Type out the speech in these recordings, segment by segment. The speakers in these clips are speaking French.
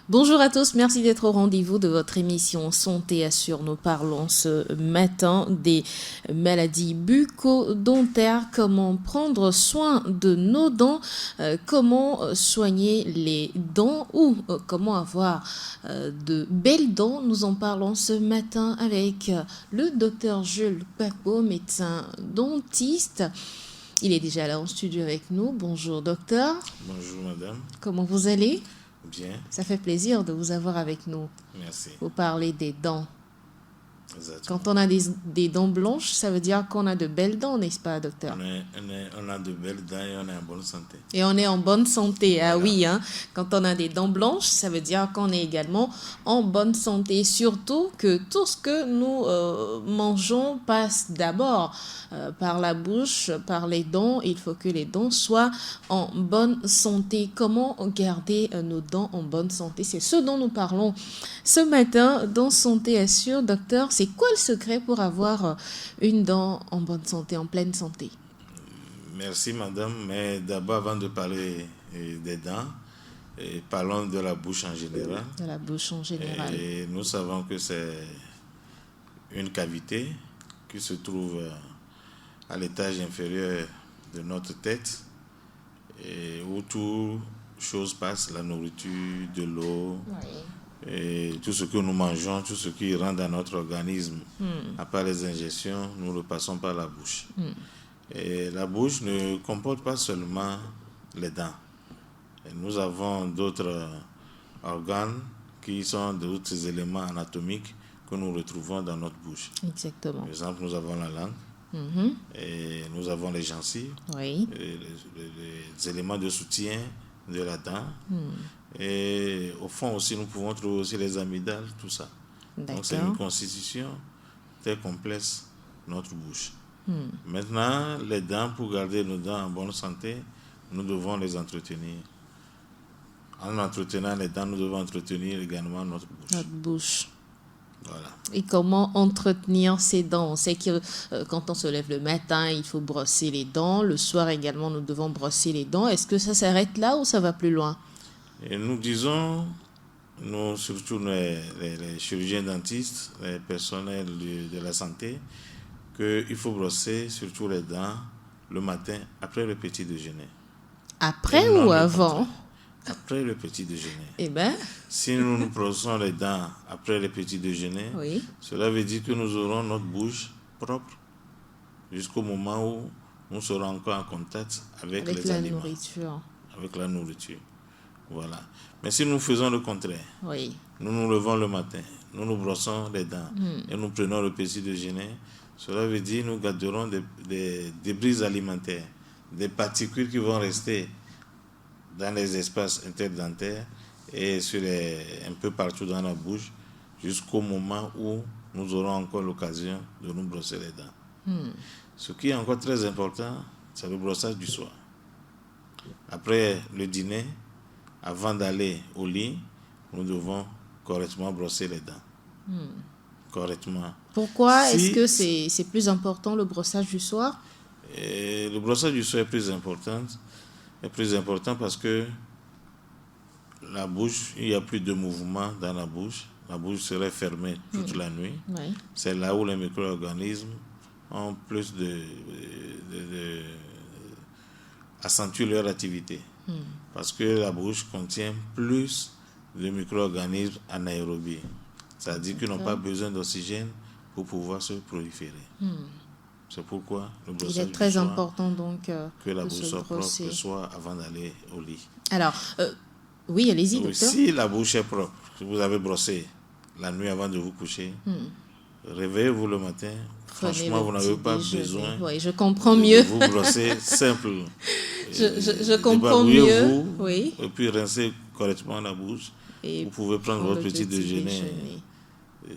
Bonjour à tous, merci d'être au rendez-vous de votre émission Santé Assure. Nous parlons ce matin des maladies bucco-dentaires, comment prendre soin de nos dents, comment soigner les dents ou comment avoir de belles dents. Nous en parlons ce matin avec le docteur Jules Paco, médecin dentiste. Il est déjà là en studio avec nous. Bonjour docteur. Bonjour madame. Comment vous allez ? Bien. Ça fait plaisir de vous avoir avec nous. Merci. Pour parler des dents. Exactement. Quand on a des dents blanches, ça veut dire qu'on a de belles dents, n'est-ce pas, docteur? On a de belles dents et on est en bonne santé. Et on est en bonne santé, voilà. Ah oui. Hein. Quand on a des dents blanches, ça veut dire qu'on est également en bonne santé. Surtout que tout ce que nous mangeons passe d'abord par la bouche, par les dents. Il faut que les dents soient en bonne santé. Comment garder nos dents en bonne santé? C'est ce dont nous parlons ce matin dans Santé Assure. Docteur, c'est quoi le secret pour avoir une dent en bonne santé, en pleine santé? Merci madame, mais d'abord avant de parler des dents, parlons de la bouche en général. De la bouche en général. Et nous savons que c'est une cavité qui se trouve à l'étage inférieur de notre tête et où toute chose passe, la nourriture, de l'eau, et tout ce que nous mangeons, tout ce qui rentre dans notre organisme, à part les injections, nous le passons par la bouche. Et la bouche ne comporte pas seulement les dents. Et nous avons d'autres organes qui sont d'autres éléments anatomiques que nous retrouvons dans notre bouche. Exactement. Par exemple, nous avons la langue, et nous avons les gencives, oui. les éléments de soutien de la dent. Et au fond aussi, nous pouvons trouver aussi les amygdales, tout ça. D'accord. Donc c'est une constitution très complexe, notre bouche. Maintenant, les dents, pour garder nos dents en bonne santé, nous devons les entretenir. En entretenant les dents, nous devons entretenir également notre bouche. Notre bouche. Voilà. Et comment entretenir ses dents? On sait que quand on se lève le matin, il faut brosser les dents. Le soir également, nous devons brosser les dents. Est-ce que ça s'arrête là ou ça va plus loin? Et nous disons, nous, surtout les chirurgiens dentistes, les personnels de la santé, qu'il faut brosser surtout les dents le matin après le petit déjeuner. Après ou avant? Après le petit déjeuner. Eh bien. Si nous brossons les dents après le petit déjeuner, cela veut dire que nous aurons notre bouche propre jusqu'au moment où nous serons encore en contact avec les aliments. Avec la nourriture. Voilà. Mais si nous faisons le contraire, nous nous levons le matin, nous nous brossons les dents et nous prenons le petit déjeuner, cela veut dire que nous garderons des débris alimentaires, des particules qui vont rester dans les espaces interdentaires et un peu partout dans la bouche jusqu'au moment où nous aurons encore l'occasion de nous brosser les dents. Ce qui est encore très important, c'est le brossage du soir. Après le dîner, avant d'aller au lit, nous devons correctement brosser les dents. Correctement. Pourquoi est-ce que c'est plus important le brossage du soir? Le brossage du soir est plus important parce que la bouche, il n'y a plus de mouvement dans la bouche. La bouche serait fermée toute la nuit. C'est là où les micro-organismes ont plus accentuent leur activité. Parce que la bouche contient plus de micro-organismes anaérobies. C'est-à-dire qu'ils n'ont pas besoin d'oxygène pour pouvoir se proliférer. C'est pourquoi le brossage il est très important donc que la bouche soit propre le soir avant d'aller au lit. Alors, oui, allez-y, docteur. Si la bouche est propre, si vous avez brossé la nuit avant de vous coucher, réveillez-vous le matin. Franchement, vous n'avez pas besoin je comprends mieux. de vous brosser simple. Je comprends mieux. Et puis rincez correctement la bouche. Et vous pouvez prendre votre petit déjeuner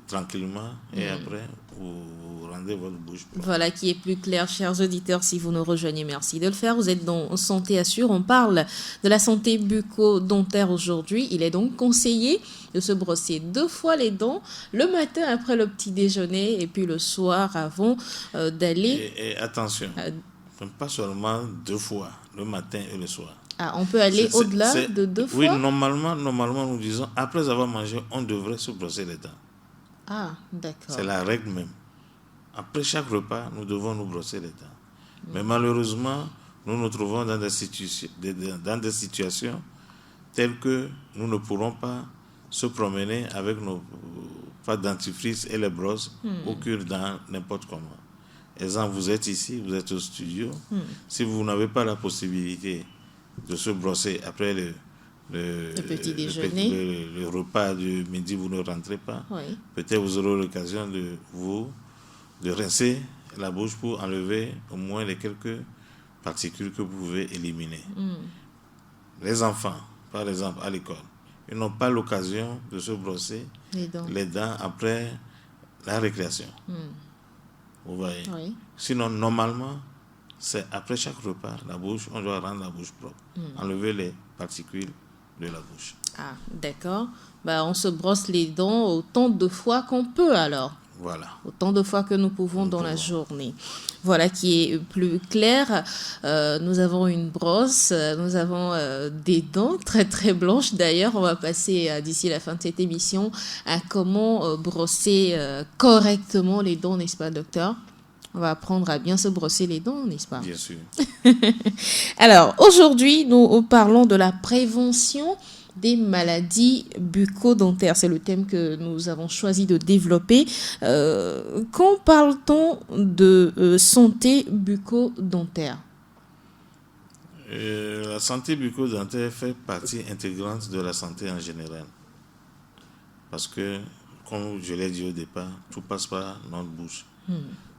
tranquillement et après vous rendez votre bouche propre. Voilà qui est plus clair, chers auditeurs, si vous nous rejoignez, merci de le faire. Vous êtes dans Santé Assure, on parle de la santé bucco-dentaire aujourd'hui. Il est donc conseillé de se brosser 2 fois les dents, le matin après le petit déjeuner et puis le soir avant d'aller... Et attention, pas seulement 2 fois, le matin et le soir. Ah, on peut aller au-delà de 2 fois? Oui, normalement, nous disons, après avoir mangé, on devrait se brosser les dents. Ah, d'accord. C'est la règle même. Après chaque repas, nous devons nous brosser les dents. Mais malheureusement, nous nous trouvons dans des situations telles que nous ne pourrons pas se promener avec nos pâtes dentifrice et les brosses au cure-dents n'importe comment. Exemple, vous êtes ici, vous êtes au studio. Si vous n'avez pas la possibilité de se brosser après le petit déjeuner, le repas du midi, vous ne rentrez pas. Oui. Peut-être vous aurez l'occasion de rincer la bouche pour enlever au moins les quelques particules que vous pouvez éliminer. Les enfants, par exemple, à l'école, ils n'ont pas l'occasion de se brosser les dents après la récréation. Vous voyez? Oui. Sinon, normalement, c'est après chaque repas, la bouche, on doit rendre la bouche propre. Enlever les particules de la bouche. Ah, d'accord. On se brosse les dents autant de fois qu'on peut alors. Voilà. Autant de fois que nous pouvons dans la journée. Voilà qui est plus clair. Nous avons une brosse, nous avons des dents très très blanches. D'ailleurs, on va passer d'ici la fin de cette émission à comment brosser correctement les dents, n'est-ce pas, docteur? On va apprendre à bien se brosser les dents, n'est-ce pas? Bien sûr. Alors, aujourd'hui, nous parlons de la prévention des maladies bucco-dentaires. C'est le thème que nous avons choisi de développer. Quand parle-t-on de santé bucco-dentaire? La santé bucco-dentaire fait partie intégrante de la santé en général. Parce que, comme je l'ai dit au départ, tout passe par notre bouche.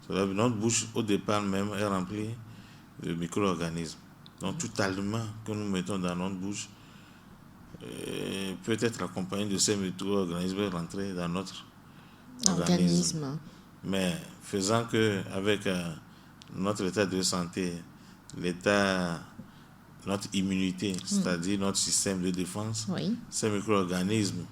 Notre bouche, au départ même, est remplie de micro-organismes. Donc, tout aliment que nous mettons dans notre bouche peut être accompagné de ces micro-organismes rentrés dans notre organisme. Mais faisant qu'avec notre état de santé, notre immunité, c'est-à-dire notre système de défense, ces micro-organismes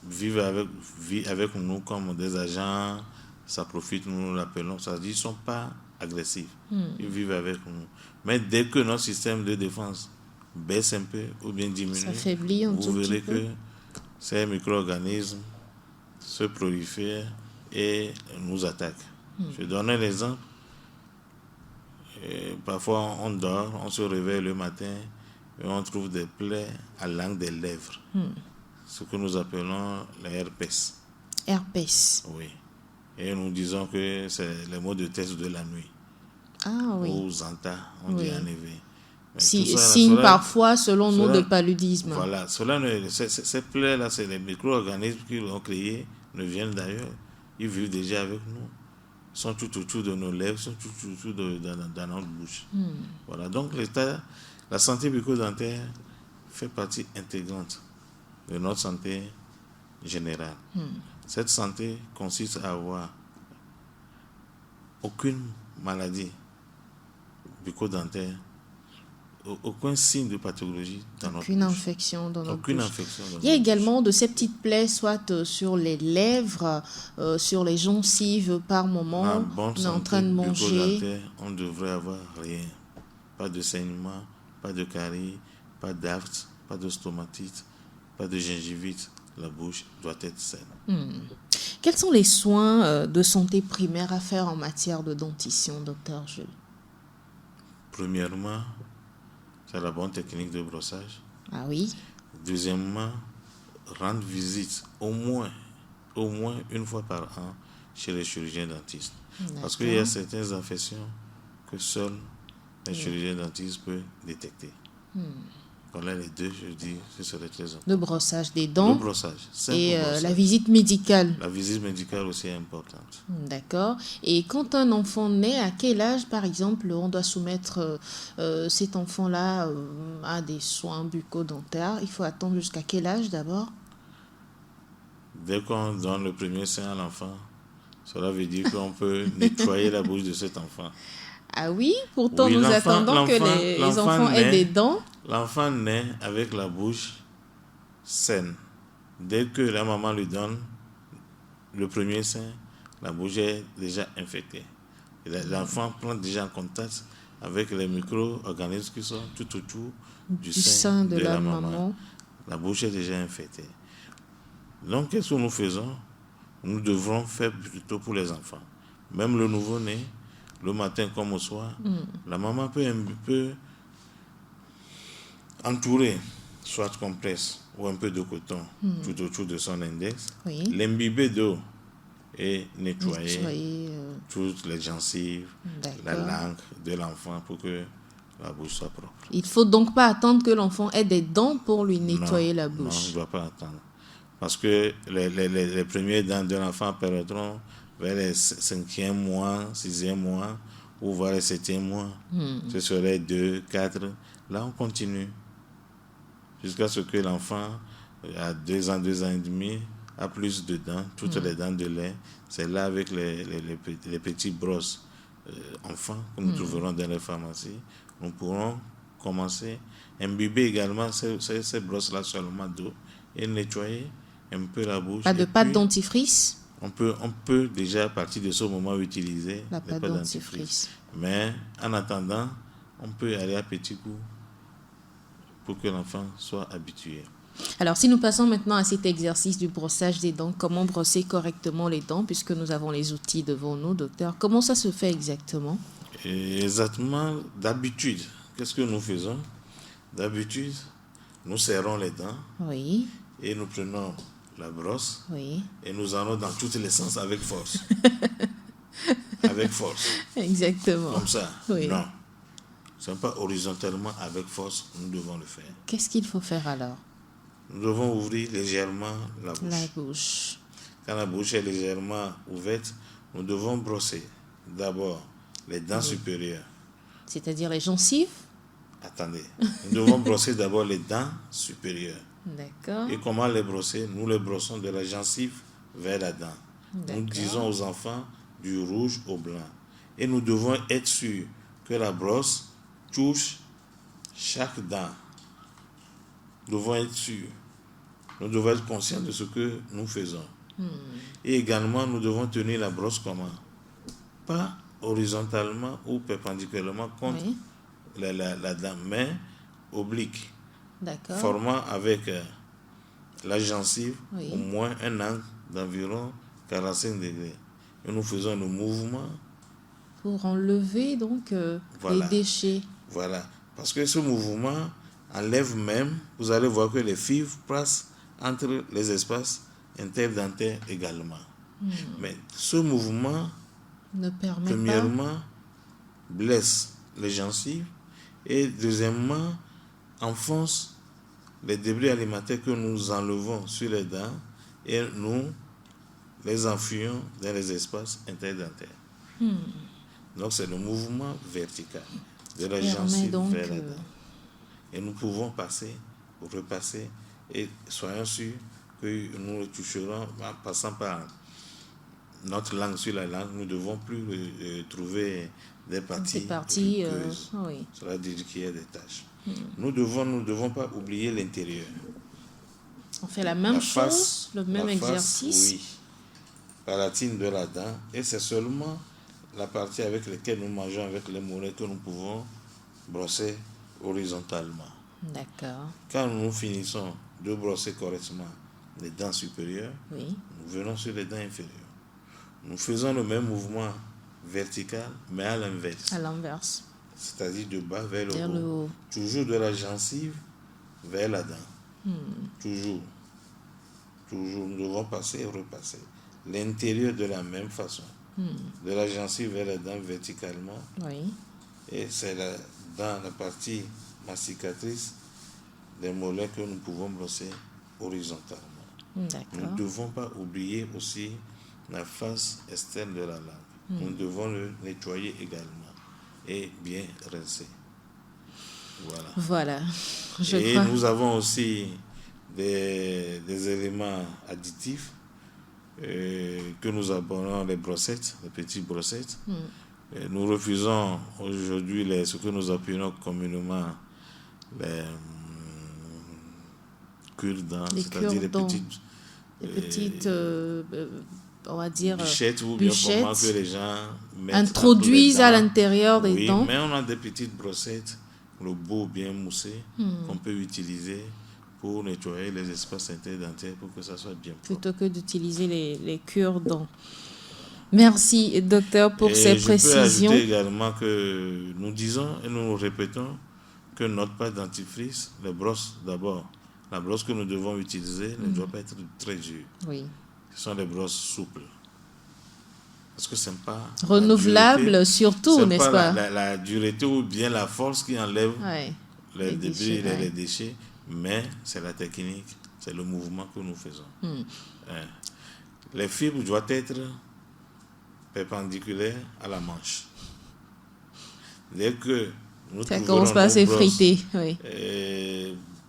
vivent avec nous comme des agents, ça profite, nous l'appelons, c'est-à-dire qu'ils ne sont pas agressifs, ils vivent avec nous. Mais dès que notre système de défense baisse un peu ou bien diminue, vous verrez que ces micro-organismes se prolifèrent et nous attaquent. Je donne un exemple. Parfois, on dort, on se réveille le matin et on trouve des plaies à l'angle des lèvres. Ce que nous appelons les herpès. Herpès. Oui. Et nous disons que c'est les maux de tête de la nuit. Ah oui. Ou Zanta, on dit en éveil. Signe parfois selon nous de paludisme. Voilà, ces plaies-là, c'est les micro-organismes qui l'ont créé, ne viennent d'ailleurs. Ils vivent déjà avec nous. Ils sont tout autour de nos lèvres, ils sont tout autour dans notre bouche. Voilà, donc la santé bucco-dentaire fait partie intégrante de notre santé générale. Cette santé consiste à avoir aucune maladie bucco-dentaire, aucun signe de pathologie dans notre bouche. Aucune infection dans notre bouche. Il y a également de ces petites plaies, soit sur les lèvres, sur les gencives par moment. On est en train de manger. On ne devrait avoir rien. Pas de saignement, pas de carie, pas d'aphte, pas de stomatite, pas de gingivite. La bouche doit être saine. Quels sont les soins de santé primaire à faire en matière de dentition, docteur Jules? Premièrement, c'est la bonne technique de brossage. Ah oui. Deuxièmement, rendre visite au moins une fois par an chez les chirurgiens dentistes. Parce qu'il y a certaines infections que seuls les chirurgiens dentistes peuvent détecter. Voilà les deux, je dis, ce serait très important. Le brossage des dents. Le brossage. Et la visite médicale. La visite médicale aussi est importante. D'accord. Et quand un enfant naît, à quel âge, par exemple, on doit soumettre cet enfant-là à des soins bucco-dentaires? Il faut attendre jusqu'à quel âge d'abord? Dès qu'on donne le premier sein à l'enfant, cela veut dire qu'on peut nettoyer la bouche de cet enfant. Ah oui, pourtant nous attendons que les enfants aient des dents. L'enfant naît avec la bouche saine. Dès que la maman lui donne le premier sein, la bouche est déjà infectée. Et l'enfant prend déjà en contact avec les micro-organismes qui sont tout autour du sein de la maman. La bouche est déjà infectée. Donc, qu'est-ce que nous faisons? Nous devrons faire plutôt pour les enfants. Même le nouveau-né, le matin comme au soir, la maman peut entourer, soit compresse ou un peu de coton tout autour de son index, l'imbiber d'eau et nettoyer toutes les gencives, la langue de l'enfant pour que la bouche soit propre. Il ne faut donc pas attendre que l'enfant ait des dents pour lui nettoyer la bouche. Non, on ne doit pas attendre. Parce que les premiers dents de l'enfant apparaîtront vers les 5e mois, 6e mois, ou vers les 7e mois. Ce serait 2, 4. Là, on continue. Jusqu'à ce que l'enfant, à 2 ans, 2 ans et demi, a plus de dents, toutes les dents de lait. C'est là, avec les petits brosses enfants que nous trouverons dans les pharmacies, nous pourrons commencer à imbiber également ces brosses-là seulement d'eau et nettoyer un peu la bouche. Pas de pâte dentifrice? On peut déjà, à partir de ce moment, utiliser la pâte dentifrice. Mais en attendant, on peut aller à petits coups pour que l'enfant soit habitué. Alors, si nous passons maintenant à cet exercice du brossage des dents, comment brosser correctement les dents, puisque nous avons les outils devant nous, docteur, comment ça se fait exactement? Exactement, d'habitude, qu'est-ce que nous faisons? D'habitude, nous serrons les dents. Oui. Et nous prenons la brosse. Oui. Et nous allons dans tous les sens avec force. Avec force. Exactement. Comme ça. Oui. Non. Ce n'est pas horizontalement avec force, nous devons le faire. Qu'est-ce qu'il faut faire alors? Nous devons ouvrir légèrement la bouche. La bouche. Quand la bouche est légèrement ouverte, nous devons brosser d'abord les dents supérieures. C'est-à-dire les gencives? Attendez. Nous devons brosser d'abord les dents supérieures. D'accord. Et comment les brosser? Nous les brossons de la gencive vers la dent. Nous disons aux enfants du rouge au blanc. Et nous devons être sûrs que la brosse touche chaque dent. Nous devons être sûrs. Nous devons être conscients de ce que nous faisons. Et également, nous devons tenir la brosse comment? Pas horizontalement ou perpendiculairement contre la dent, mais oblique. D'accord. Formant avec la gencive au moins un angle d'environ 45 degrés. Et nous faisons le mouvement pour enlever donc les déchets. Voilà. Parce que ce mouvement enlève même, vous allez voir que les fibres passent entre les espaces interdentaires également. Mais ce mouvement, ne permet premièrement, blesse les gencives et deuxièmement, enfonce les débris alimentaires que nous enlevons sur les dents et nous les enfuyons dans les espaces interdentaires. Donc c'est le mouvement vertical de la gencive vers la dent. Et nous pouvons passer, repasser et soyons sûrs que nous le toucherons en passant par notre langue sur la langue. Nous ne devons plus trouver des parties rugueuses. Cela dit qu'il y a des taches. Nous ne devons pas oublier l'intérieur. On fait la même chose, le même exercice. Oui, palatine de la dent. Et c'est seulement la partie avec laquelle nous mangeons avec les mollets que nous pouvons brosser horizontalement. D'accord. Quand nous finissons de brosser correctement les dents supérieures, nous venons sur les dents inférieures. Nous faisons le même mouvement vertical, mais à l'inverse. À l'inverse. C'est-à-dire de bas vers le haut. Toujours de la gencive vers la dent. Toujours. Toujours. Nous devons passer et repasser. L'intérieur de la même façon. De la gencive vers la dent verticalement. Oui. Et c'est dans la partie masticatrice des mollets que nous pouvons brosser horizontalement. D'accord. Nous ne devons pas oublier aussi la face externe de la langue. Nous devons le nettoyer également et bien rincer. Voilà. Et nous avons aussi des éléments additifs que nous appelons les brossettes, les petites brossettes. Nous refusons aujourd'hui ce que nous appelons communément les cure-dents, c'est-à-dire les petites on va dire, bûchettes ou bien comment que les gens introduisent à l'intérieur des dents. Mais on a des petites brossettes, le bout bien moussé, qu'on peut utiliser pour nettoyer les espaces interdentaires pour que ça soit bien propre. Plutôt que d'utiliser les cure-dents. Merci, docteur, pour ces précisions. Je peux ajouter également que nous disons et nous répétons que notre pâte dentifrice, les brosses d'abord, la brosse que nous devons utiliser ne doit pas être très dure. Oui. Ce sont des brosses souples. Parce que ce n'est pas... renouvelable surtout, n'est-ce pas? La dureté ou bien la force qui enlève les débris, les déchets, mais c'est la technique, c'est le mouvement que nous faisons. Les fibres doivent être perpendiculaires à la manche. Dès que nous ça commence par s'effriter,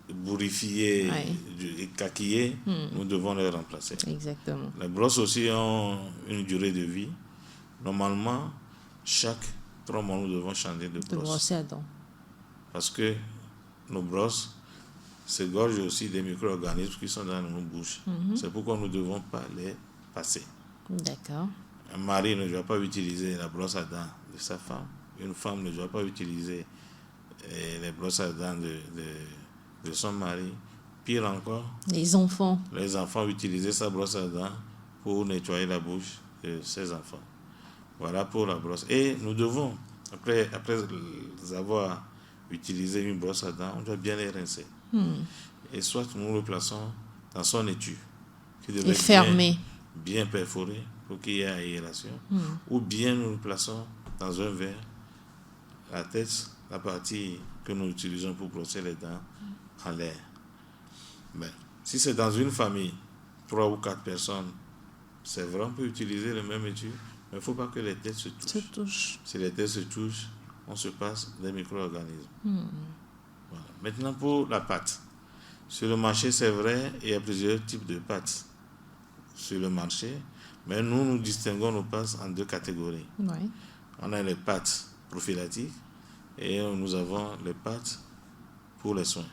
bourrifiées et caquillées, nous devons les remplacer. Exactement. Les brosses aussi ont une durée de vie. Normalement, chaque 3 mois, nous devons changer de brosse. De brosser à dents. Parce que nos brosses s'égorgent aussi des micro-organismes qui sont dans nos bouches. C'est pourquoi nous ne devons pas les passer. D'accord. Un mari ne doit pas utiliser la brosse à dents de sa femme. Une femme ne doit pas utiliser les brosses à dents de son mari. Pire encore, les enfants utiliser sa brosse à dents pour nettoyer la bouche de ses enfants. Voilà pour la brosse. Et nous devons, après avoir utilisé une brosse à dents, on doit bien les rincer. Et soit nous le plaçons dans son étui, qui devait être fermé, bien perforé pour qu'il y ait aération, ou bien nous le plaçons dans un verre, la tête, la partie que nous utilisons pour brosser les dents, en l'air. Mais si c'est dans une famille, 3 ou 4 personnes, c'est vrai, on peut utiliser le même étui, mais il ne faut pas que les têtes se touchent. Si les têtes se touchent, on se passe des micro-organismes. Voilà. Maintenant, pour la pâte. Sur le marché, c'est vrai, il y a plusieurs types de pâtes sur le marché, mais nous distinguons nos pâtes en 2 catégories. On a les pâtes prophylactiques et nous avons les pâtes pour les soins.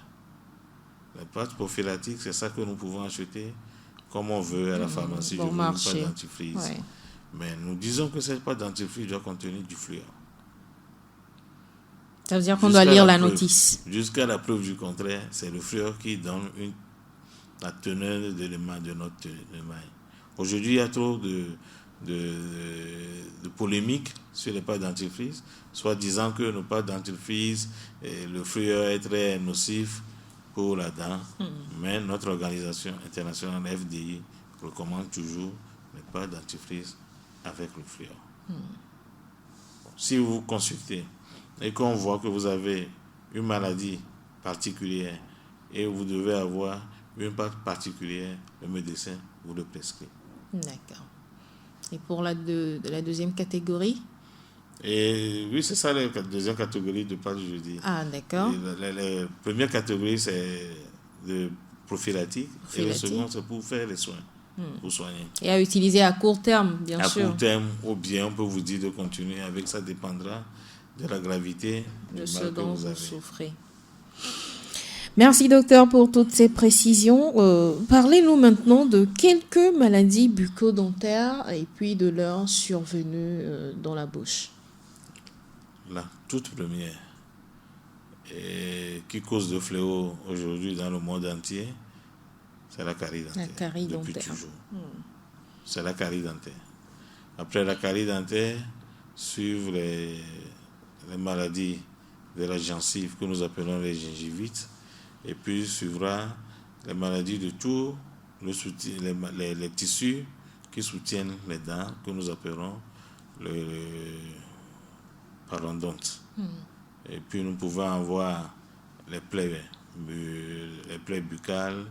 Les pâtes prophylactiques, c'est ça que nous pouvons acheter comme on veut à la pharmacie. Bon marché. Pas dentifrice. Mais nous disons que cette pâte dentifrice doit contenir du fluor. Ça veut dire qu'on doit lire la notice. Jusqu'à la preuve du contraire, c'est le fluor qui donne la teneur d'éléments de notre émail. Aujourd'hui, il y a trop de polémiques sur les pâtes dentifrice, soit disant que nos pâtes dentifrice, le fluor est très nocif pour la dent, mais notre organisation internationale FDI recommande toujours les pâtes dentifrice avec le fluor. Si vous consultez et qu'on voit que vous avez une maladie particulière et vous devez avoir une pâte particulière, le médecin vous le prescrit. D'accord. Et pour la deuxième catégorie? Et oui, c'est ça la deuxième catégorie de pâtes, je dis. Ah, d'accord. La première catégorie, c'est de prophylactique. Et la seconde, c'est pour faire les soins, pour soigner. Et à utiliser à court terme, bien sûr. À court terme, ou bien on peut vous dire de continuer avec ça, dépendra de la gravité de ce dont vous souffrez. Merci, docteur, pour toutes ces précisions. Parlez-nous maintenant de quelques maladies bucco-dentaires et puis de leur survenue dans la bouche. La toute première, qui cause de fléau aujourd'hui dans le monde entier, c'est la carie dentaire. La carie depuis dentaire. Toujours. C'est la carie dentaire. Après la carie dentaire, suivent les maladies de la gencive que nous appelons les gingivites. Et puis suivra les maladies de tout les tissus qui soutiennent les dents que nous appelons le parodonte. Et puis nous pouvons avoir les plaies buccales,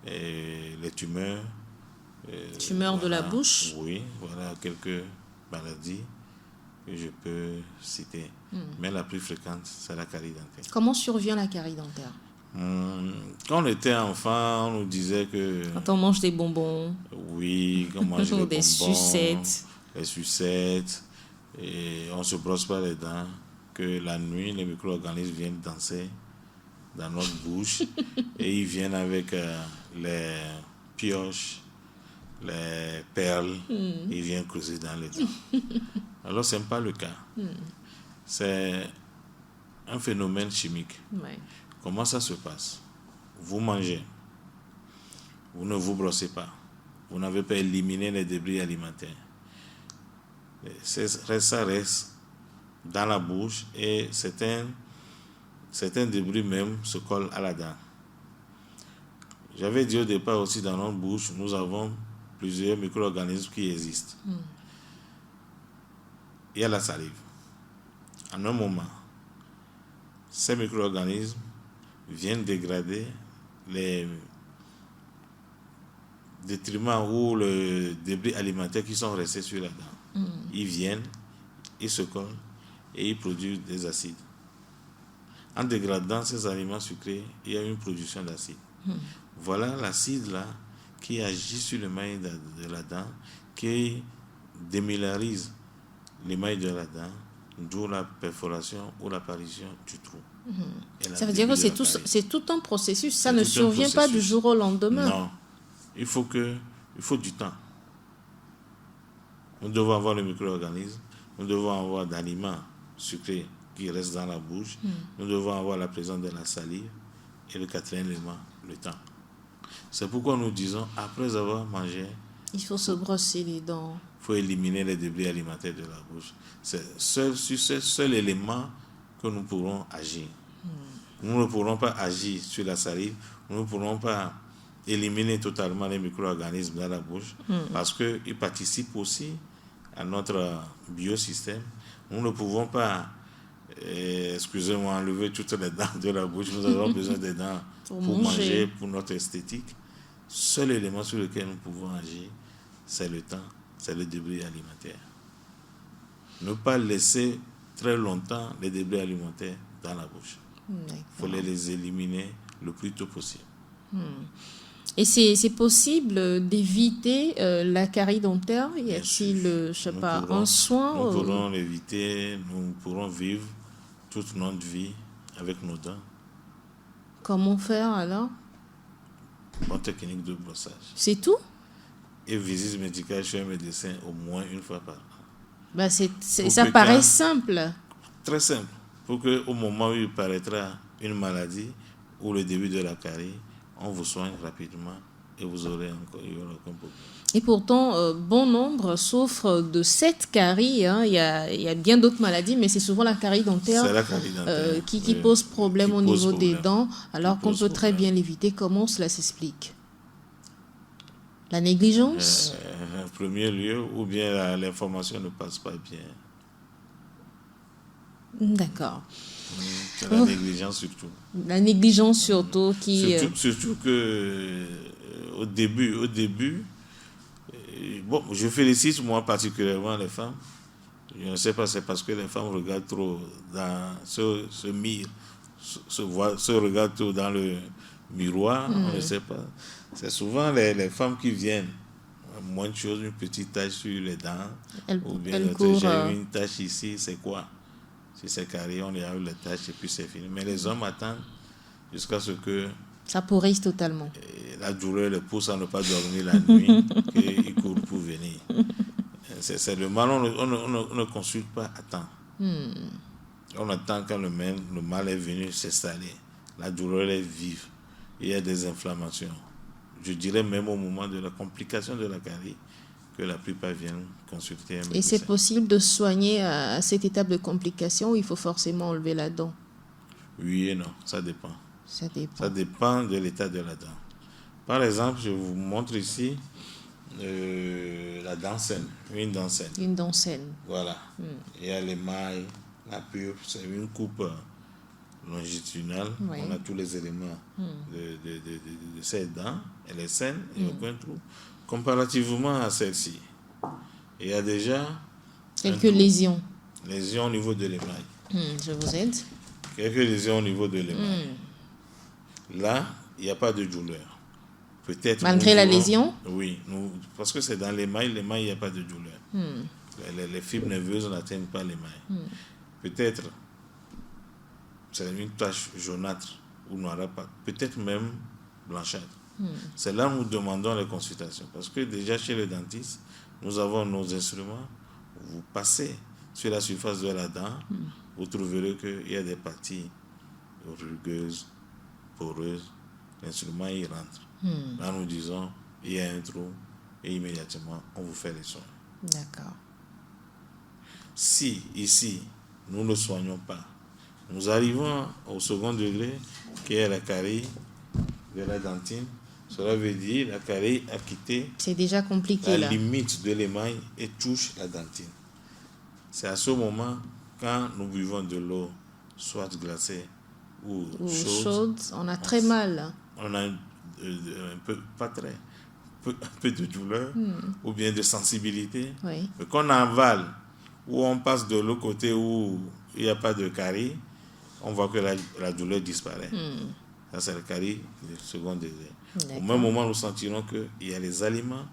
et les tumeurs. Tumeurs de la bouche? Oui, voilà quelques maladies que je peux citer. Mais la plus fréquente, c'est la carie dentaire. Comment survient la carie dentaire? Quand on était enfant, on nous disait que... Quand on mange des bonbons. Oui, quand on mange des bonbons. Sucettes. Les sucettes. Et on ne se brosse pas les dents. Que la nuit, les micro-organismes viennent danser dans notre bouche. Et ils viennent avec les pioches, les perles, il vient creuser dans les dents. Alors, ce n'est pas le cas. C'est un phénomène chimique. Ouais. Comment ça se passe? Vous mangez, vous ne vous brossez pas, vous n'avez pas éliminé les débris alimentaires. Ça reste dans la bouche et certains débris même se collent à la dent. J'avais dit au départ aussi, dans notre bouche, nous avons plusieurs micro-organismes qui existent. Il y a la salive. En un moment, ces micro-organismes viennent dégrader les détriments ou les débris alimentaires qui sont restés sur la dent. Ils viennent, ils se collent et ils produisent des acides. En dégradant ces aliments sucrés, il y a une production d'acide. Voilà l'acide là qui agit sur l'émail de la dent, qui déminéralise l'émail de la dent, d'où la perforation ou l'apparition du trou. Ça veut dire que c'est tout un processus, ça ne survient pas du jour au lendemain. Non, il faut du temps. Nous devons avoir le micro-organisme, nous devons avoir d'aliments sucrés qui restent dans la bouche, nous devons avoir la présence de la salive et le quatrième élément, le temps. C'est pourquoi nous disons, après avoir mangé, il faut se brosser les dents. Il faut éliminer les débris alimentaires de la bouche. C'est sur ce seul élément que nous pourrons agir. Nous ne pourrons pas agir sur la salive, nous ne pourrons pas éliminer totalement les micro-organismes dans la bouche parce qu'ils participent aussi à notre biosystème. Nous ne pouvons pas, enlever toutes les dents de la bouche. Nous avons besoin des dents pour manger, pour notre esthétique. Seul élément sur lequel nous pouvons agir, c'est le temps, c'est le débris alimentaire. Ne pas laisser très longtemps les débris alimentaires dans la bouche. Il faut les éliminer le plus tôt possible. Et c'est possible d'éviter la carie dentaire? Y a-t-il, un soin? Nous pourrons l'éviter, nous pourrons vivre toute notre vie avec nos dents. Comment faire alors? Bonne technique de brossage. C'est tout? Et visite médicale chez un médecin au moins une fois par an. Ça paraît simple. Très simple. Pour qu'au moment où il paraîtra une maladie ou le début de la carie, on vous soigne rapidement et vous aurez aucun problème. Et pourtant, bon nombre souffrent de cette carie. Il y a bien d'autres maladies, mais c'est souvent la carie dentaire, qui pose problème au niveau des dents, alors qu'on peut très bien l'éviter. Comment cela s'explique? La négligence? En premier lieu, ou bien l'information ne passe pas bien. D'accord. C'est la négligence surtout. La négligence surtout qui... Surtout que au début, bon, je félicite moi particulièrement les femmes. Je ne sais pas, c'est parce que les femmes regardent trop se regardent trop dans le miroir, on ne sait pas. C'est souvent les femmes qui viennent. Moins de choses, une petite tache sur les dents. Ou bien j'ai une tache ici, c'est quoi? Si c'est carré, on y a eu les taches et puis c'est fini. Mais les hommes attendent jusqu'à ce que... ça pourrisse totalement. La douleur les pousse à ne pas dormir la nuit et ils courent pour venir. C'est le mal, on ne consulte pas à temps. On attend quand le mal est venu s'installer. La douleur est vive. Il y a des inflammations. Je dirais même au moment de la complication de la carie, que la plupart viennent consulter un médecin. Et c'est possible de soigner à cette étape de complication où il faut forcément enlever la dent? Oui et non, ça dépend. Ça dépend de l'état de la dent. Par exemple, je vous montre ici la dent saine, une dent saine. Une dent saine. Voilà. Il y a l'émail, la pulpe, c'est une coupe longitudinale. Oui. On a tous les éléments de cette dent. Elle est saine, il n'y a aucun trou. Comparativement à celle-ci, il y a déjà quelques lésions. Lésions au niveau de l'émail. Je vous aide. Quelques lésions au niveau de l'émail. Là, il n'y a pas de douleur. Peut-être malgré la lésion? Oui, parce que c'est dans l'émail, il n'y a pas de douleur. Les fibres nerveuses n'atteignent pas l'émail. Peut-être c'est une tache jaunâtre ou noirâtre, peut-être même blanchâtre. C'est là où nous demandons les consultations. Parce que déjà chez le dentiste, nous avons nos instruments. Vous passez sur la surface de la dent, vous trouverez qu'il y a des parties rugueuses, poreuses. L'instrument y rentre. Là, nous disons, il y a un trou et immédiatement, on vous fait les soins. D'accord. Si ici, nous ne soignons pas, nous arrivons au second degré, qui est la carie de la dentine. Cela veut dire la carie a quitté c'est déjà compliqué, la limite de l'émail et touche la dentine. C'est à ce moment, quand nous buvons de l'eau, soit glacée ou chaude, on a très mal. On a un peu, pas très, un peu de douleur ou bien de sensibilité. Oui. Mais quand on avale ou on passe de l'autre côté où il n'y a pas de carie, on voit que la douleur disparaît. Ça, c'est la carie du second degré. Au même moment, nous sentirons qu'il y a les aliments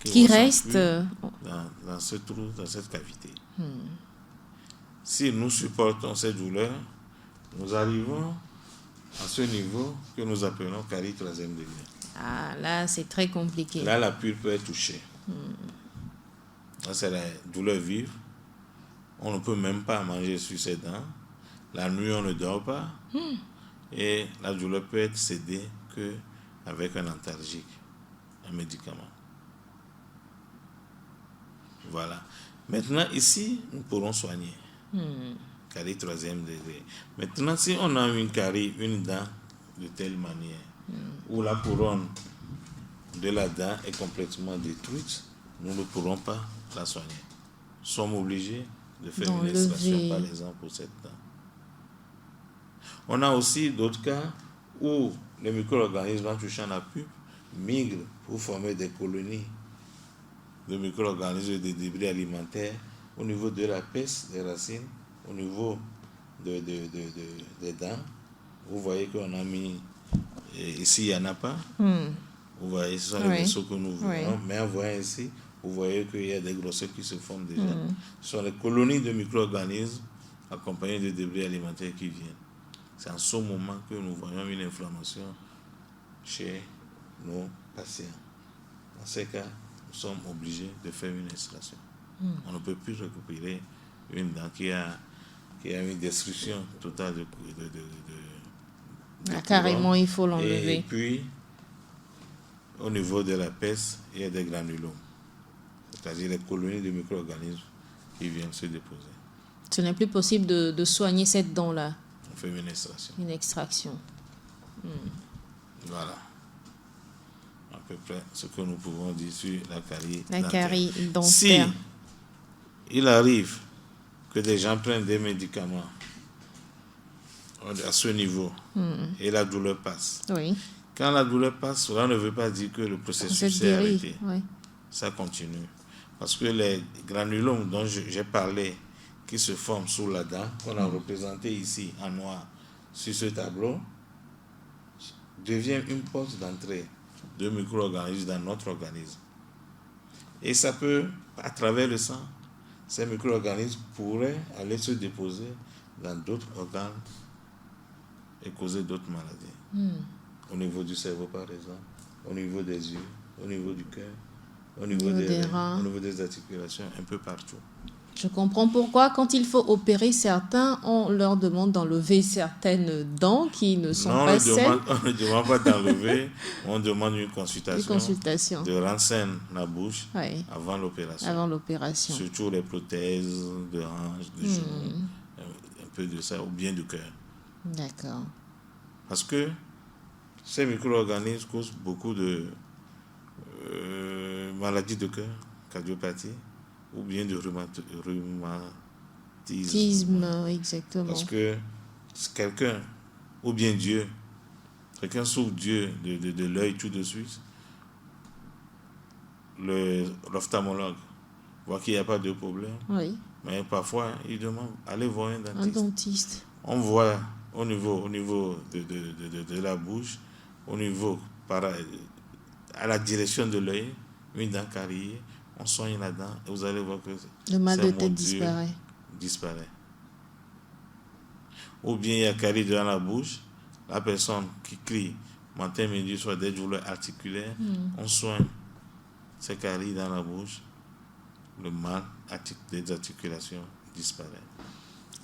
qui restent dans ce trou, dans cette cavité. Si nous supportons cette douleur, nous arrivons à ce niveau que nous appelons carie troisième degré. Ah, là, c'est très compliqué. Là, la pulpe est touchée. Là, c'est la douleur vive. On ne peut même pas manger sur ses dents. La nuit, on ne dort pas. Et la douleur peut être cédée qu'avec un antalgique, un médicament. Voilà. Maintenant, ici, nous pourrons soigner. Carie troisième degré. Maintenant, si on a une carie, une dent de telle manière, où la couronne de la dent est complètement détruite, nous ne pourrons pas la soigner. Nous sommes obligés de faire une extraction, par exemple, pour cette dent. On a aussi d'autres cas où les micro-organismes, en touchant la pulpe, migrent pour former des colonies de micro-organismes et de débris alimentaires au niveau de la peste des racines, au niveau des dents. Vous voyez qu'on a mis, ici il n'y en a pas. Vous voyez, ce sont les vaisseaux que nous voyons. Mais en voyant ici, vous voyez qu'il y a des grosseurs qui se forment déjà. Ce sont les colonies de micro-organismes accompagnées de débris alimentaires qui viennent. C'est en ce moment que nous voyons une inflammation chez nos patients. Dans ces cas, nous sommes obligés de faire une extraction. On ne peut plus récupérer une dent qui a une destruction totale de carrément, il faut l'enlever. Et puis, au niveau de la peste, il y a des granulomes, c'est-à-dire les colonies de micro-organismes qui viennent se déposer. Ce n'est plus possible de soigner cette dent-là. On fait une extraction. Une extraction. Voilà. À peu près ce que nous pouvons dire sur la carie dentaire. La carie dentaire. Si il arrive que des gens prennent des médicaments à ce niveau et la douleur passe. Oui. Quand la douleur passe, cela ne veut pas dire que le processus s'est arrêté. Oui. Ça continue. Parce que les granulomes dont j'ai parlé, qui se forment sous la dent, qu'on a représenté ici en noir sur ce tableau, devient une porte d'entrée de micro-organismes dans notre organisme. Et ça peut, à travers le sang, ces micro-organismes pourraient aller se déposer dans d'autres organes et causer d'autres maladies. Au niveau du cerveau, par exemple, au niveau des yeux, au niveau du cœur, au niveau des reins, au niveau des articulations, un peu partout. Je comprends pourquoi, quand il faut opérer certains, on leur demande d'enlever certaines dents qui ne sont pas saines. On ne demande pas d'enlever, on demande une consultation. De rendre saine la bouche avant l'opération. Surtout les prothèses de hanches, de genoux, un peu de ça, ou bien du cœur. D'accord. Parce que ces micro-organismes causent beaucoup de maladies de cœur, cardiopathie, ou bien de rhumatisme. Exactement. Parce que quelqu'un, ou bien Dieu, quelqu'un souffre Dieu de l'œil tout de suite, l'ophtalmologue voit qu'il n'y a pas de problème. Oui. Mais parfois, il demande, allez voir un dentiste. On voit au niveau de la bouche, au niveau à la direction de l'œil, une dent carriée, on soigne la dent et vous allez voir que le mal de tête disparaît. Ou bien il y a carie dans la bouche, la personne qui crie matin, midi, soit des douleurs articulaires, on soigne ces caries dans la bouche, le mal des articulations disparaît.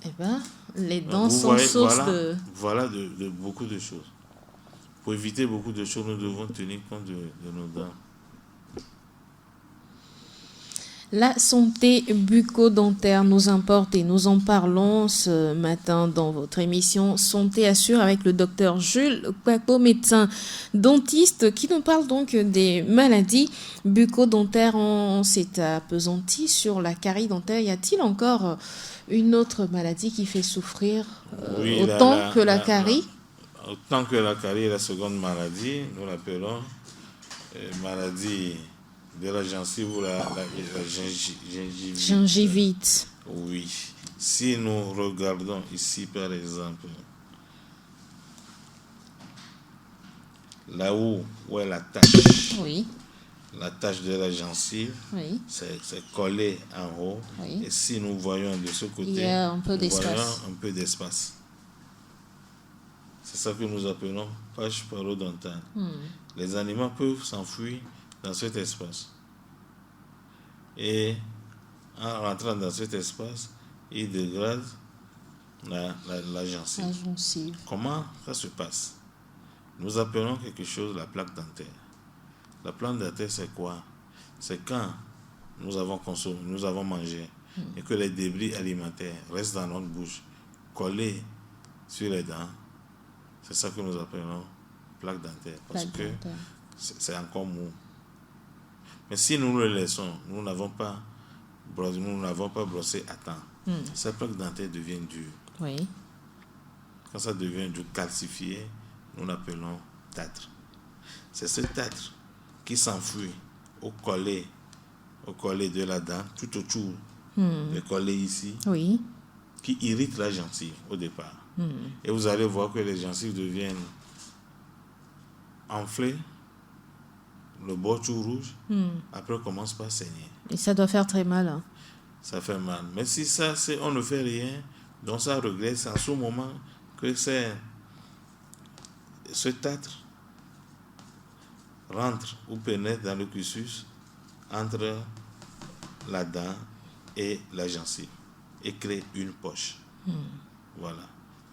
Eh bien, les dents sont source de... Voilà de beaucoup de choses. Pour éviter beaucoup de choses, nous devons tenir compte de nos dents. La santé bucco-dentaire nous importe et nous en parlons ce matin dans votre émission Santé Assure avec le docteur Jules Kouakpo, médecin dentiste, qui nous parle donc des maladies bucco-dentaires. On s'est appesanti sur la carie dentaire. Y a-t-il encore une autre maladie qui fait souffrir autant que la carie? Autant que la carie est la seconde maladie, nous l'appelons maladie de la gencive ou la gingivite. Oui. Si nous regardons ici, par exemple, là où est la tache, la tache de la gencive, c'est collé en haut. Et si nous voyons de ce côté, il y a un peu d'espace. C'est ça que nous appelons poche parodontale. Les animaux peuvent s'enfuir dans cet espace. Et en rentrant dans cet espace, ils dégradent la gencive. Comment ça se passe? Nous appelons quelque chose la plaque dentaire. La plaque dentaire, c'est quoi? C'est quand nous avons consommé, nous avons mangé, et que les débris alimentaires restent dans notre bouche, collés sur les dents. C'est ça que nous appelons plaque dentaire, parce que c'est encore mou. Mais si nous le laissons, nous n'avons pas brossé à temps, cette plaque dentaire devient dure. Quand ça devient dur, calcifié, nous l'appelons tartre. C'est ce tartre qui s'enfuit au collet de la dent, tout autour, le collet ici, qui irrite la gencive au départ. Et vous allez voir que les gencives deviennent enflées, le bord tout rouge, après on commence par saigner. Et ça doit faire très mal. Hein. Ça fait mal. Mais si on ne fait rien, donc ça regrette, c'est en ce moment que ce tartre rentre ou pénètre dans le cursus entre la dent et la gencive et crée une poche. Voilà.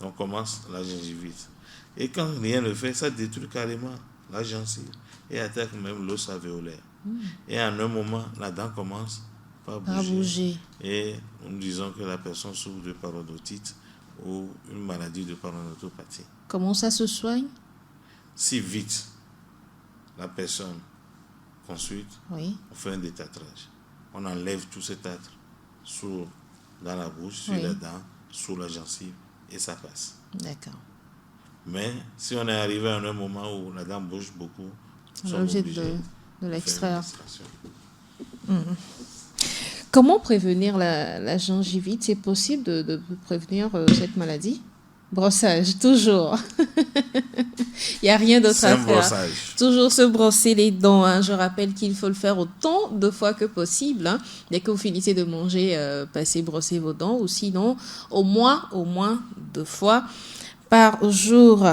Donc commence la gingivite. Et quand rien ne fait, ça détruit carrément la gencive et attaque même l'os alvéolaire. Et en un moment, la dent commence par bouger. Et nous disons que la personne souffre de parodontite ou une maladie de parodontopathie. Comment ça se soigne? Si vite la personne consulte, on fait un détartrage. On enlève tout ce tartre dans la bouche, sur les dents, sous la gencive, et ça passe. D'accord. Mais si on est arrivé à un moment où la dent bouge beaucoup, on est obligé de l'extraire. Comment prévenir la gingivite? C'est possible de prévenir cette maladie? Brossage, toujours. Il n'y a rien d'autre à faire. Brossage. Toujours se brosser les dents. Hein. Je rappelle qu'il faut le faire autant de fois que possible. Hein. Dès que vous finissez de manger, passez brosser vos dents. Ou sinon, au moins 2 fois par jour.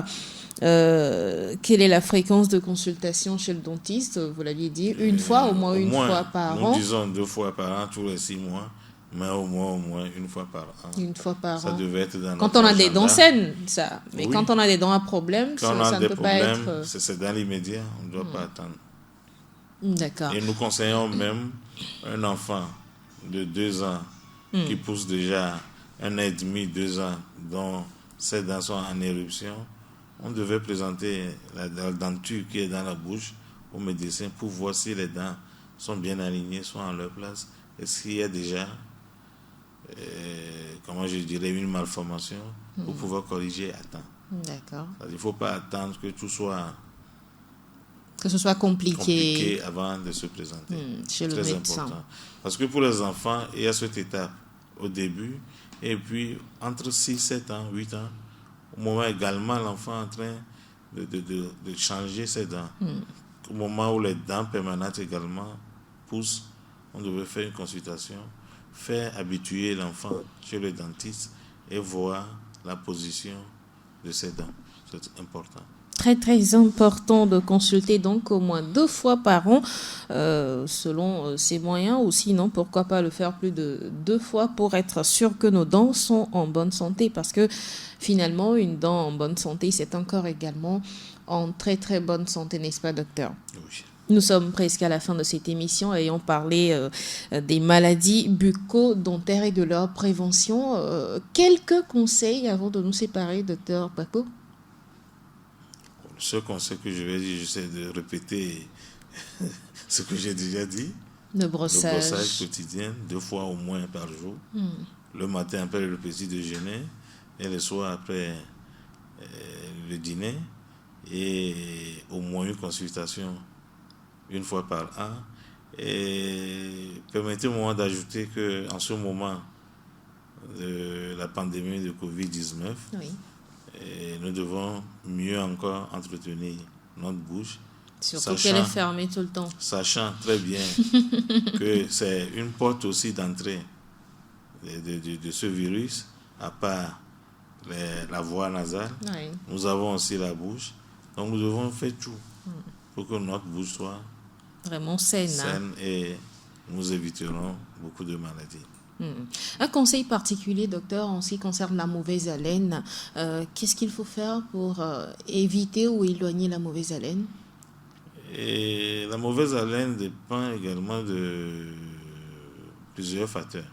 Quelle est la fréquence de consultation chez le dentiste? Vous l'aviez dit, une fois, au moins une fois par an. Nous disons 2 fois par an, tous les 6 mois. Mais au moins une fois par an. Une fois par ça an. Devait être dans quand on a des dents saines, ça. Mais quand on a des dents à problème, ça ne peut pas être... C'est dans l'immédiat, on ne doit pas attendre. D'accord. Et nous conseillons même un enfant de 2 ans qui pousse déjà 1 an et demi, 2 ans, dont ses dents sont en éruption. On devait présenter la denture qui est dans la bouche au médecin pour voir si les dents sont bien alignées, sont en leur place. Est-ce qu'il y a déjà... une malformation pour pouvoir corriger à temps. D'accord. Il ne faut pas attendre que tout soit... Que ce soit compliqué avant de se présenter. Chez le médecin. Important. Parce que pour les enfants, il y a cette étape au début, et puis entre 6, 7 ans, 8 ans, au moment également, l'enfant est en train de changer ses dents. Au moment où les dents permanentes également poussent, on devait faire une consultation, faire habituer l'enfant chez le dentiste et voir la position de ses dents. C'est important. Très, très important de consulter donc au moins 2 fois par an selon ses moyens, ou sinon pourquoi pas le faire plus de 2 fois pour être sûr que nos dents sont en bonne santé, parce que finalement une dent en bonne santé, c'est un corps également en très très bonne santé, n'est-ce pas, docteur? Oui. Nous sommes presque à la fin de cette émission, ayant parlé des maladies bucco-dentaires et de leur prévention. Quelques conseils avant de nous séparer, docteur Paco? Le seul conseil que je vais dire, j'essaie de répéter ce que j'ai déjà dit. Le brossage quotidien, 2 fois au moins par jour. Le matin après le petit déjeuner et le soir après le dîner. Et au moins une consultation 1 fois par an. Et permettez-moi d'ajouter qu'en ce moment de la pandémie de Covid-19, oui, nous devons mieux encore entretenir notre bouche. Surtout qu'elle est fermée tout le temps. Sachant très bien que c'est une porte aussi d'entrée de ce virus, à part la voie nasale. Oui. Nous avons aussi la bouche. Donc nous devons faire tout pour que notre bouche soit vraiment saine, et nous éviterons beaucoup de maladies. Un conseil particulier, docteur, en ce qui concerne la mauvaise haleine, qu'est-ce qu'il faut faire pour éviter ou éloigner la mauvaise haleine? Et la mauvaise haleine dépend également de plusieurs facteurs.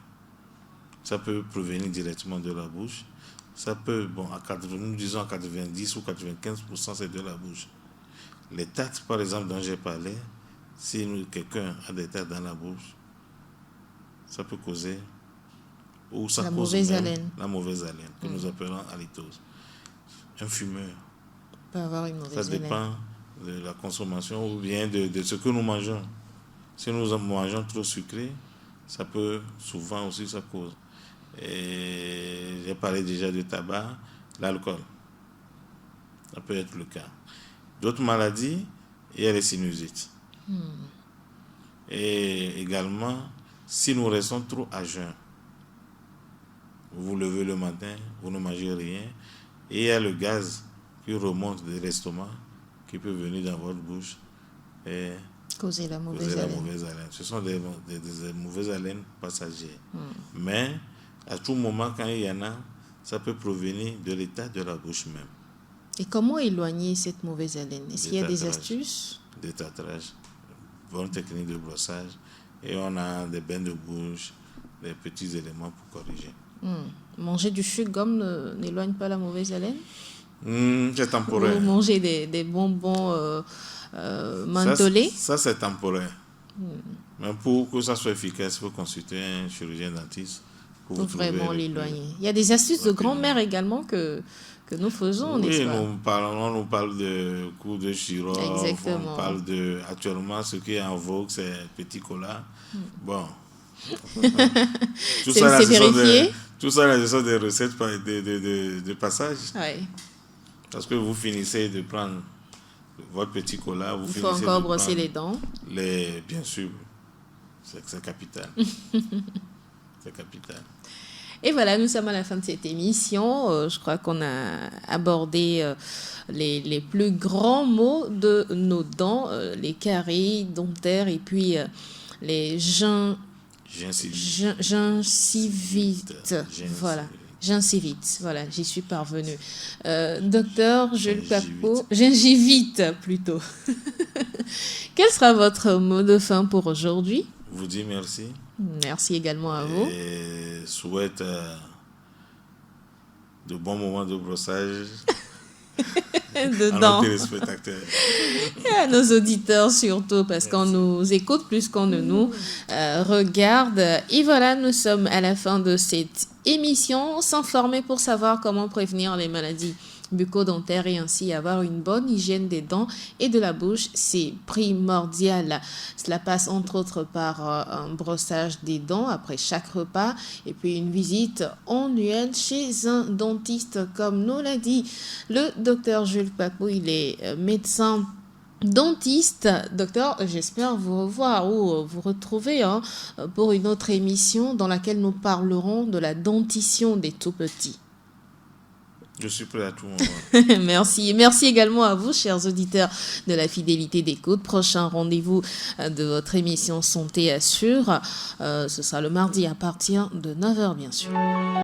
Ça peut provenir directement de la bouche. Ça peut, nous disons à 90 ou 95%, c'est de la bouche. Les tattes, par exemple, dont j'ai parlé, si quelqu'un a des tattes dans la bouche, ça peut causer, ou ça la cause mauvaise même haleine. La mauvaise haleine, que nous appelons halitose. Un fumeur peut avoir une mauvaise haleine. Ça dépend de la consommation ou bien de ce que nous mangeons. Si nous mangeons trop sucré, ça peut souvent aussi, ça cause. Et j'ai parlé déjà du tabac, l'alcool. Ça peut être le cas. D'autres maladies, il y a les sinusites. Et également, si nous restons trop à jeun, vous vous levez le matin, vous ne mangez rien, et il y a le gaz qui remonte de l'estomac, qui peut venir dans votre bouche et causer la mauvaise haleine. Ce sont des mauvaises haleines passagères. Mais à tout moment, quand il y en a, ça peut provenir de l'état de la bouche même. Et comment éloigner cette mauvaise haleine? Est-ce qu'il y a des astuces? Détartrage, bonne technique de brossage, et on a des bains de bouche, des petits éléments pour corriger. Manger du chewing-gum n'éloigne pas la mauvaise haleine? C'est temporaire. Ou manger des bonbons mentholés? Ça c'est temporaire. Mais pour que ça soit efficace, il faut consulter un chirurgien dentiste pour vraiment l'éloigner. Il y a des astuces de grand-mère également que nous faisons, n'est-ce pas? Oui, nous parle de coups de chirurgie. Exactement. On parle actuellement, ce qui est en vogue, c'est petit cola. Bon. C'est vérifié? Tout ça, ce sont des recettes de passage. Oui. Parce que vous finissez de prendre votre petit cola, il faut encore brosser les dents. Bien sûr, c'est capital. C'est capital. Et voilà, nous sommes à la fin de cette émission. Je crois qu'on a abordé les plus grands maux de nos dents, les caries dentaires et puis les gingivites. Voilà. Gingivites, voilà, j'y suis parvenue. Docteur Jules Paco, gingivite plutôt. Quel sera votre mot de fin pour aujourd'hui? Vous dis merci. Merci également à vous. Et souhaite de bons moments de brossage à nos téléspectateurs. Et à nos auditeurs surtout, parce qu'on nous écoute plus qu'on ne nous regarde. Et voilà, nous sommes à la fin de cette émission. S'informer pour savoir comment prévenir les maladies bucco-dentaires et ainsi avoir une bonne hygiène des dents et de la bouche, c'est primordial. Cela passe entre autres par un brossage des dents après chaque repas et puis une visite annuelle chez un dentiste, comme nous l'a dit le docteur Jules Paco. Il est médecin dentiste. Docteur, j'espère vous revoir ou vous retrouver pour une autre émission dans laquelle nous parlerons de la dentition des tout-petits. Je suis prêt à tout moment. Merci. Merci également à vous, chers auditeurs, de la fidélité d'écoute. Prochain rendez-vous de votre émission Santé Assure. Ce sera le mardi à partir de 9h, bien sûr.